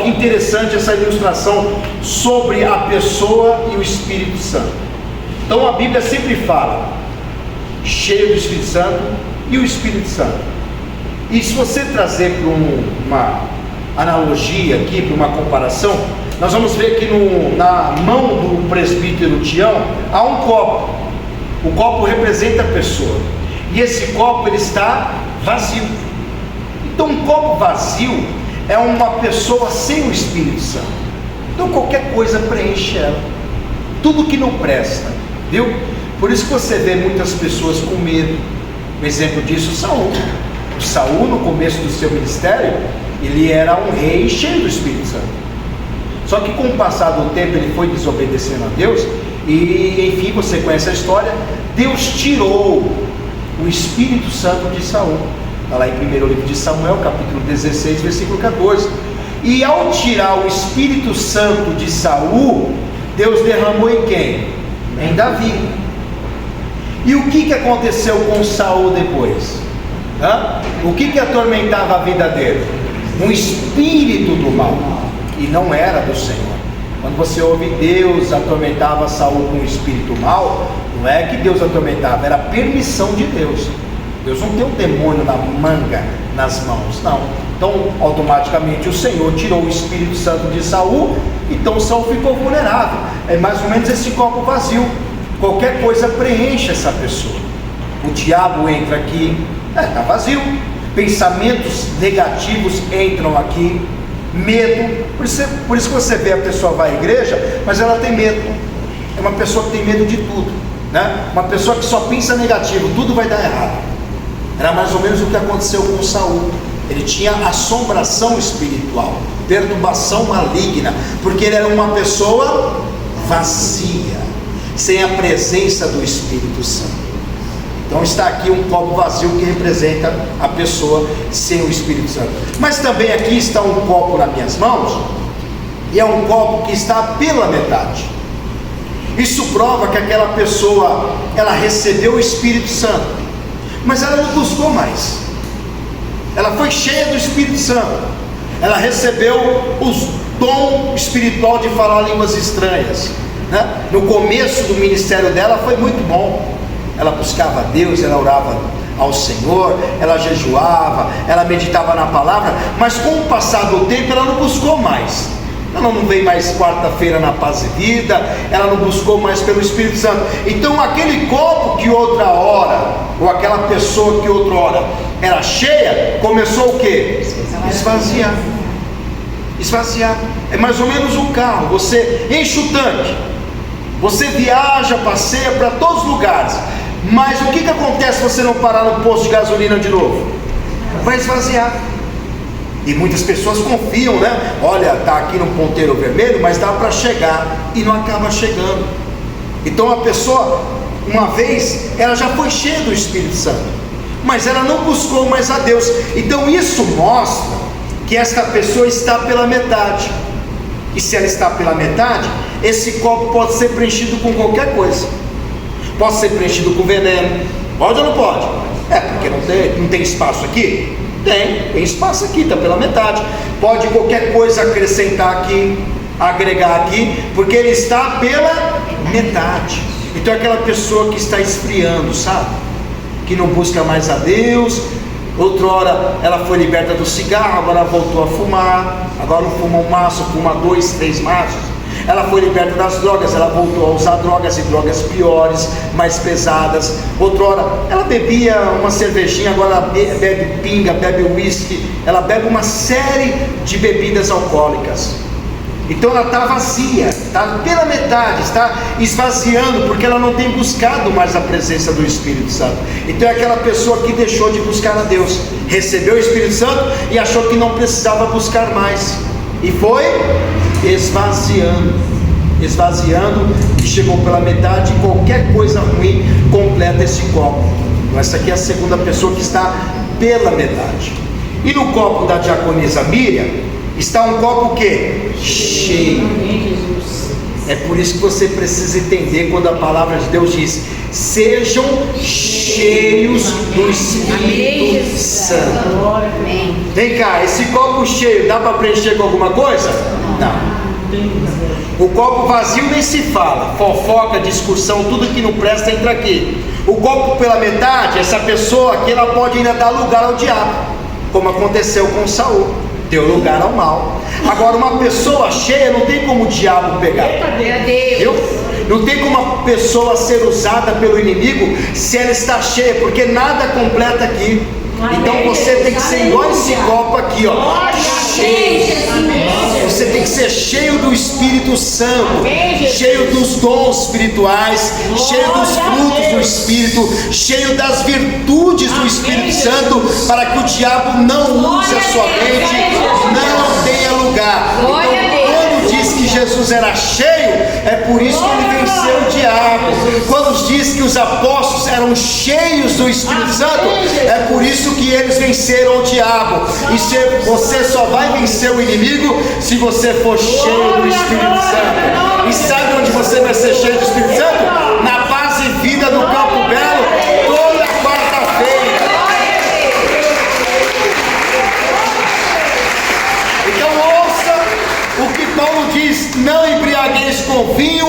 que interessante essa ilustração sobre a pessoa e o Espírito Santo. Então a Bíblia sempre fala cheio do Espírito Santo e o Espírito Santo. E se você trazer para uma analogia aqui, para uma comparação, nós vamos ver que na mão do presbítero Tião há um copo. O copo representa a pessoa, e esse copo ele está vazio. Então um copo vazio é uma pessoa sem o Espírito Santo. Então qualquer coisa preenche ela, tudo que não presta, viu? Por isso que você vê muitas pessoas com medo. Um exemplo disso, Saul. O Saul, no começo do seu ministério, ele era um rei cheio do Espírito Santo. Só que com o passar do tempo ele foi desobedecendo a Deus, e enfim, você conhece a história. Deus tirou o Espírito Santo de Saul. Está lá em 1º livro de Samuel, capítulo 16, versículo 14. E ao tirar o Espírito Santo de Saul, Deus derramou em quem? Em Davi. E o que aconteceu com Saul depois? O que atormentava a vida dele? Um espírito do mal, e não era do Senhor. Quando você ouve Deus atormentava Saul com um espírito mal, não é que Deus atormentava, era permissão de Deus. Deus não tem um demônio na manga, nas mãos, não. Então automaticamente o Senhor tirou o Espírito Santo de Saul, então Saul ficou vulnerável. É mais ou menos esse copo vazio, qualquer coisa preenche essa pessoa. O diabo entra aqui, está vazio. Pensamentos negativos entram aqui, medo. Por isso que você vê a pessoa vai à igreja, mas ela tem medo. É uma pessoa que tem medo de tudo, né? Uma pessoa que só pensa negativo, tudo vai dar errado. Era mais ou menos o que aconteceu com Saul. Ele tinha assombração espiritual, perturbação maligna, porque ele era uma pessoa vazia, sem a presença do Espírito Santo. Então está aqui um copo vazio que representa a pessoa sem o Espírito Santo. Mas também aqui está um copo nas minhas mãos, e é um copo que está pela metade. Isso prova que aquela pessoa, ela recebeu o Espírito Santo, mas ela não buscou mais. Ela foi cheia do Espírito Santo, ela recebeu o dom espiritual de falar línguas estranhas, né? No começo do ministério dela foi muito bom. Ela buscava a Deus, ela orava ao Senhor, ela jejuava, ela meditava na palavra, mas com o passar do tempo ela não buscou mais. Ela não veio mais quarta-feira na paz e vida, ela não buscou mais pelo Espírito Santo. Então aquele copo que outra hora, ou aquela pessoa que outra hora era cheia, começou o quê? Esvaziar. Esvaziar. É mais ou menos um carro, você enche o tanque, você viaja, passeia para todos os lugares, mas o que acontece se você não parar no posto de gasolina de novo? Vai esvaziar. E muitas pessoas confiam, né? Olha, está aqui no ponteiro vermelho, mas dá para chegar, e não acaba chegando. Então a pessoa, uma vez, ela já foi cheia do Espírito Santo, mas ela não buscou mais a Deus. Então isso mostra que esta pessoa está pela metade. E se ela está pela metade, esse copo pode ser preenchido com qualquer coisa. Pode ser preenchido com veneno. Pode ou não pode? Porque não tem espaço aqui? Tem espaço aqui, está pela metade. Pode qualquer coisa acrescentar aqui, agregar aqui, porque ele está pela metade. Então é aquela pessoa que está esfriando, sabe? Que não busca mais a Deus. Outrora ela foi liberta do cigarro, agora voltou a fumar. Agora não fuma um maço, fuma 2, 3 maços. Ela foi liberta das drogas, ela voltou a usar drogas, e drogas piores, mais pesadas. Outrora ela bebia uma cervejinha, agora ela bebe pinga, bebe uísque, ela bebe uma série de bebidas alcoólicas. Então ela está vazia, está pela metade, está esvaziando, porque ela não tem buscado mais a presença do Espírito Santo. Então é aquela pessoa que deixou de buscar a Deus, recebeu o Espírito Santo e achou que não precisava buscar mais, e foi esvaziando, e chegou pela metade, e qualquer coisa ruim completa esse copo. Então essa aqui é a segunda pessoa que está pela metade. E no copo da diaconisa Miriam está um copo que cheio. É por isso que você precisa entender quando a palavra de Deus diz: sejam cheios do Espírito Santo. Vem cá, esse copo cheio dá para preencher com alguma coisa? Não. O copo vazio nem se fala, fofoca, discussão, tudo que não presta entra aqui. O copo pela metade, essa pessoa aqui, ela pode ainda dar lugar ao diabo, como aconteceu com Saul, deu lugar ao mal. Agora, uma pessoa cheia não tem como o diabo pegar, viu? Não tem como uma pessoa ser usada pelo inimigo se ela está cheia, porque nada completa aqui. Então você tem que ser igual esse copo aqui, ó, cheio. Você tem que ser cheio do Espírito Santo, cheio dos dons espirituais, cheio dos frutos do Espírito, cheio das virtudes do Espírito Santo, para que o diabo não use a sua mente, não tenha lugar. Então, quando diz que Jesus era cheio, é por isso que ele venceu o diabo. Quando diz que os apóstolos eram cheios do Espírito Santo, é por isso que eles venceram o diabo. E você só vai vencer o inimigo se você for cheio do Espírito Santo. E sabe onde você vai ser cheio do Espírito Santo? Na base vida do Campo Belo, toda quarta-feira. Então ouça o que Paulo diz: não embriagueis com vinho